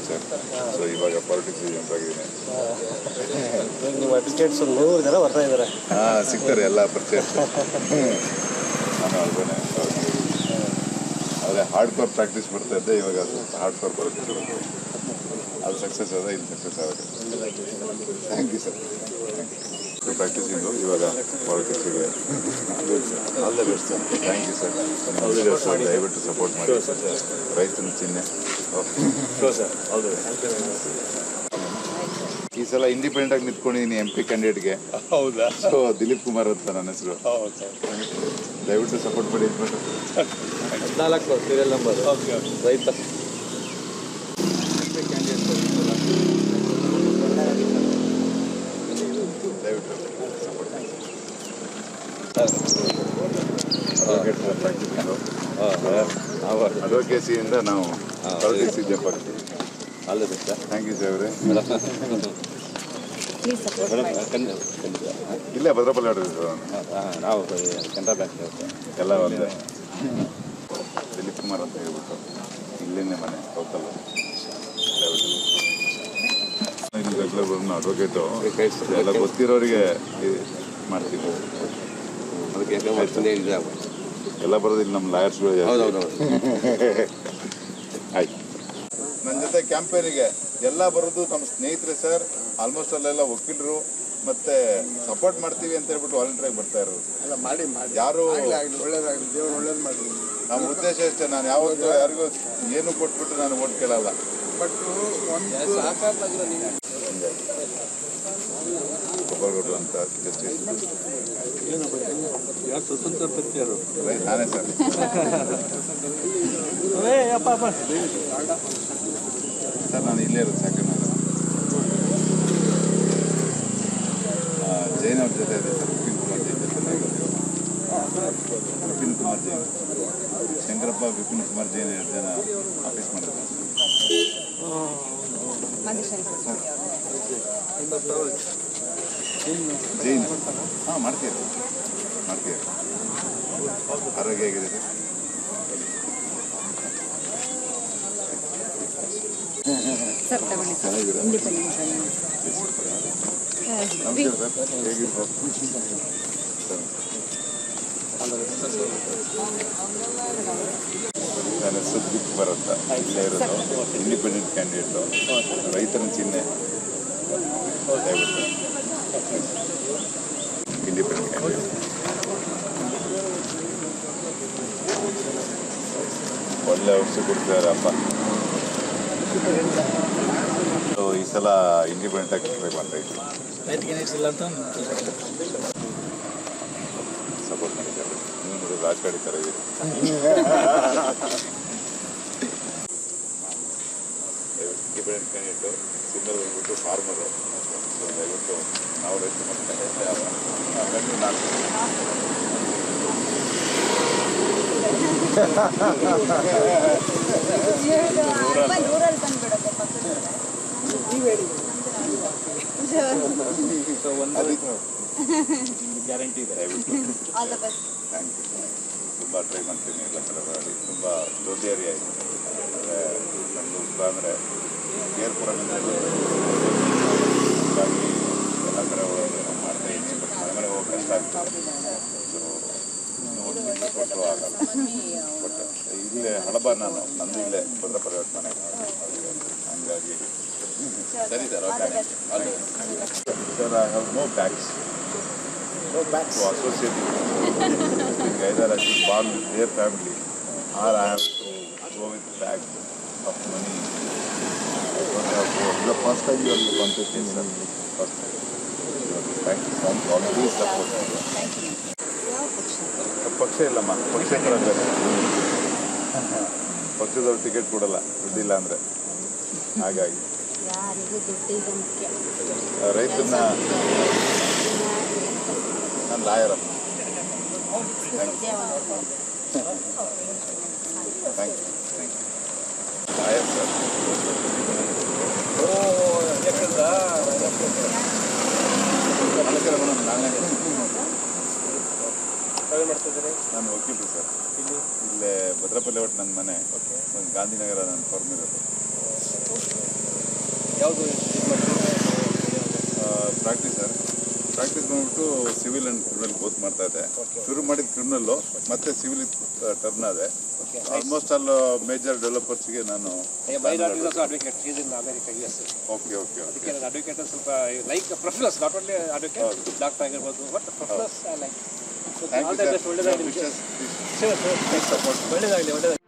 ಆಯ್ತು sir. So ಇವಾಗ politics jump ಆಗಿದ್ದೀನಿ. ನಿಮ್ಮ ಅಡ್ವೊಕೇಟ್ಸ್ 100 ಜನ ಬರ್ತಾ ಇದ್ದಾರೆ. ಸಿಗ್ತಾರೆ ಎಲ್ಲ ಪರಿಚಯ. ನಾನು ಅಲ್ವೇನೆ ಆದರೆ ಹಾರ್ಡ್ ಕೋರ್ ಪ್ರಾಕ್ಟೀಸ್ ಬರ್ತಾ ಇದ್ದೆ. ಇವಾಗ ಹಾರ್ಡ್ ಕೋರ್ ಬರೋಕ್ಕೆ ಅದು ಸಕ್ಸಸ್ ಅದ, ಇಲ್ಲಿ ಸಕ್ಸಸ್ ಆಗುತ್ತೆ. Thank you sir. ಪ್ರಾಕ್ಟೀಸಿಂಗು ಇವಾಗ ಪಾಲಿಟಿಕ್ಸಿಗೆ all the best sir. Thank you sir. All the best sir. ದಯವಿಟ್ಟು ಸಪೋರ್ಟ್ ಮಾಡಿ. ರೈತನ ಚಿಹ್ನೆ. ಈ ಸಲ ಇಂಡಿಪೆಂಡೆಂಟ್ ಆಗಿ ನಿಂತ್ಕೊಂಡಿದ್ದೀನಿ MP ಕ್ಯಾಂಡಿಡೇಟ್ಗೆ. ಹೌದಾ? ಸೊ ದಿಲೀಪ್ ಕುಮಾರ್ ಅಂತ ನನ್ನ ಹೆಸರು. ದಯವಿಟ್ಟು ಸಪೋರ್ಟ್ ಮಾಡಿ. 14 ಸೀರಿಯಲ್ ನಂಬರ್. ಓಕೆ ರೈತ ದಯವಿಟ್ಟು ಸಪೋರ್ಟ್ ಮಾಡಿ. ಅಡ್ವೊಕೇಸಿಯಿಂದ ನಾವು ಪಾಲಿಟಿಕ್ಸಿಗೆ ಜಂಪ್ ಆಗ್ತೀವಿ. ಅಲ್ಲ ಬೆಸ್ಟ್. Thank you sir. ಖಂಡಿತ ಇಲ್ಲೇ ಭದ್ರಪಲ್ಲಿ ನಾವು ಕೆನರಾ ಬ್ಯಾಂಕ್ ಎಲ್ಲ ಒಂದೇ. ದಿಲೀಪ್ ಕುಮಾರ್ ಅಂತ ಹೇಳ್ಬಿಟ್ಟು ಇಲ್ಲೇನೆ ಮನೆ ಲೋಕಲ್. ಇಲ್ಲಿ ರೆಗ್ಯುಲರ್ ಬಂದು ಅಡ್ವೊಕೇಟು ಎಲ್ಲ ಗೊತ್ತಿರೋರಿಗೆ ಮಾಡ್ತೀವಿ. ಅದಕ್ಕೆ ಎಲ್ಲ ಬರೋದಿಲ್ಲ ನಮ್ಮ ಲಾಯರ್ಸ್ಗಳು. ಆಯ್ತು. ನನ್ನ ಜೊತೆ ಕ್ಯಾಂಪೇನಿಗೆ ಎಲ್ಲ ಬರೋದು ನಮ್ಮ ಸ್ನೇಹಿತರೆ ಸರ್. ಆಲ್ಮೋಸ್ಟ್ ಅಲ್ಲೆಲ್ಲ ವಕೀಲರು ಮತ್ತೆ ಸಪೋರ್ಟ್ ಮಾಡ್ತೀವಿ ಅಂತ ಹೇಳ್ಬಿಟ್ಟು ವಾಲಂಟಿಯರ್ ಬರ್ತಾ ಇರೋದು. ಯಾರು ಒಳ್ಳೇದಾಗಲಿ, ದೇವರು ಒಳ್ಳೇದು ಮಾಡಲಿ. ನಮ್ಮ ಉದ್ದೇಶ ಅಷ್ಟೇ. ನಾನು ಯಾವತ್ತೂ ಯಾರಿಗೂ ಏನು ಕೊಟ್ಬಿಟ್ಟು ನಾನು ಓಟ್ ಕೇಳಲ್ಲ. ಬಟ್ ಕೊಬ್ಬರಗೌಡರು ಅಂತ ಜಸ್ಟಿಸ್ ಸ್ವತಂತ್ರ ಪ್ರತಿಯರು ನಾನೇ ಸರ್. ಸರ್ ನಾನು ಇಲ್ಲೇ ಇರೋದು ಸಾಕು. ನಾನು ಜೈನ್ ಅವ್ರ ಜೊತೆ ಇದೆ ಸರ್. ವಿಪಿನ್ ಕುಮಾರ್ ಜೈನ್ ಜೊತೆ ವಿಪಿನ್ ಕುಮಾರ್ ಜೈನ್, ಶಂಕರಪ್ಪ, ವಿಪಿನ್ ಕುಮಾರ್ ಜೈನ್ 2 ಜನ ಆಫೀಸ್ ಮಾಡಿದ್ದಾರೆ. ಜೈನ್ ಮಾಡ್ತೀರ. ಆರೋಗ್ಯ ಹೇಗಿದೆ ಸರ್? ನನ್ನ ಹೆಸರು ದಿಲೀಪ್ ಕುಮಾರ್ ಅಂತ. ಇಲ್ಲೇ ಇರೋದು. Independent candidate. ರೈತನ ಚಿಹ್ನೆ. ದಯವಿಟ್ಟು ಇಂಡಿಪೆಂಡೆಂಟ್ ಕ್ಯಾಂಡಿಡೇಟ್. ಒಳ್ಳೆ ಔಷಧಿ ಕೊಡ್ತಿದ್ದಾರಪ್ಪ. ಸೊ ಈ ಸಲ ಇಂಡಿಪೆಂಡೆಂಟ್ ಆಗಿ ಟ್ರೈ ಮಾಡ್ತಾ ಇದ್ದೀವಿ. ಸಪೋರ್ಟ್ ಮಾಡಿದ್ದಾರೆ. ನೀವು ನೋಡಿ ರಾಜಕಾರಣಿ ಥರ ಇದೆ. Independent candidate. ಸಿಂಗಲ್ ಬಂದ್ಬಿಟ್ಟು ಫಾರ್ಮರು. ಸೊ ದಯವಿಟ್ಟು ನಾವು ರೈತ ಮಾಡ್ತಾರೆ. ನಾನು ಗ್ಯಾರಂಟಿ ಇದೆ. ದಯವಿಟ್ಟು ಥ್ಯಾಂಕ್ ಯು. ತುಂಬ ಟ್ರೈ ಮಾಡ್ತೀನಿ ಎಲ್ಲ ಕಡೆ ಮಾಡಿ. ತುಂಬ ದೊಡ್ಡ ಏರಿಯಾ ಇದೆ. ಅಂದರೆ ನಮ್ಮದು ಅಂದರೆ ಕೇರ್ಪುರಮಿಂದ ಹಾಗಾಗಿ ಎಲ್ಲ ಕಡೆ ಹೋಗೋದು ನಾವು ಮಾಡ್ತಾ ಇದ್ದೀನಿ. ಬಟ್ ಮನೆ ಹೋಗೋ ಕಷ್ಟ ಆಗ್ತದೆ. ಸೊ ಇನ್ನೂ 1 ತಿಂಗಳು ಕೊಟ್ಟರು ಆಗಲ್ಲ. ಬಟ್ ಇಲ್ಲೇ ಹಳಬ ನಂದು ಇಲ್ಲೇ ಭದ್ರಪಲ್ಲಿ ಮನೆ. ಹಂಗಾಗಿ ಸರಿ sir. Okay sir. I have no bags to associate with either I should born with their family or I have to go with bags of money. I don't have to. The first time you are contesting, sir. First time. Thank you, sir. Always support. ಪಕ್ಷ ಇಲ್ಲಮ್ಮ. ಪಕ್ಷೇತರ ಬೇರೆ. ಪಕ್ಷದವ್ರು ticket ಕೊಡಲ್ಲ ದುಡ್ಡಿಲ್ಲ ಅಂದರೆ. ಹಾಗಾಗಿ ರೈತನ ನಾನು lawyer. Thank you. Lawyer sir. ನಮಸ್ಕಾರ ಮೇಡಮ್. ನಾನು ವಕೀಲರು ಸರ್. ಇಲ್ಲೇ ಭದ್ರಪಲ್ಲಿ ಒಟ್ಟು ನನ್ನ ಮನೆ. ಗಾಂಧಿನಗರ ನನ್ನ ಫಾರ್ಮ್ ಇರೋದು. ಯಾವುದು ಪ್ರಾಕ್ಟೀಸ್ ಬಂದ್ಬಿಟ್ಟು ಸಿವಿಲ್ ಆ್ಯಂಡ್ ಕ್ರಿಮಿನಲ್ ಬೋತ್ ಮಾಡ್ತಾ ಇದ್ದೆ. ಶುರು ಮಾಡಿದ ಕ್ರಿಮಿನಲ್ಲು ಮತ್ತೆ ಸಿವಿಲ್ ಟರ್ನ್ ಆದೆ. ಆಲ್ಮೋಸ್ಟ್ ಆಲ್ ಮೇಜರ್ ಡೆವಲಪರ್ಸ್ಗೆ ನಾನು advocate is in America US. Okay okay ಅದಕ್ಕೆ ನಾನು ಅಡ್ವೊಕೇಟ್ ಸ್ವಲ್ಪ like professionals, not only advocate, doctor ಆಗಿರ್ಬೋದು, but professionals I like. All the best, ಒಳ್ಳೆಯದಾಗಲಿ. ಸಪೋರ್ಟ್ ಒಳ್ಳೆಯದಾಗಲಿ.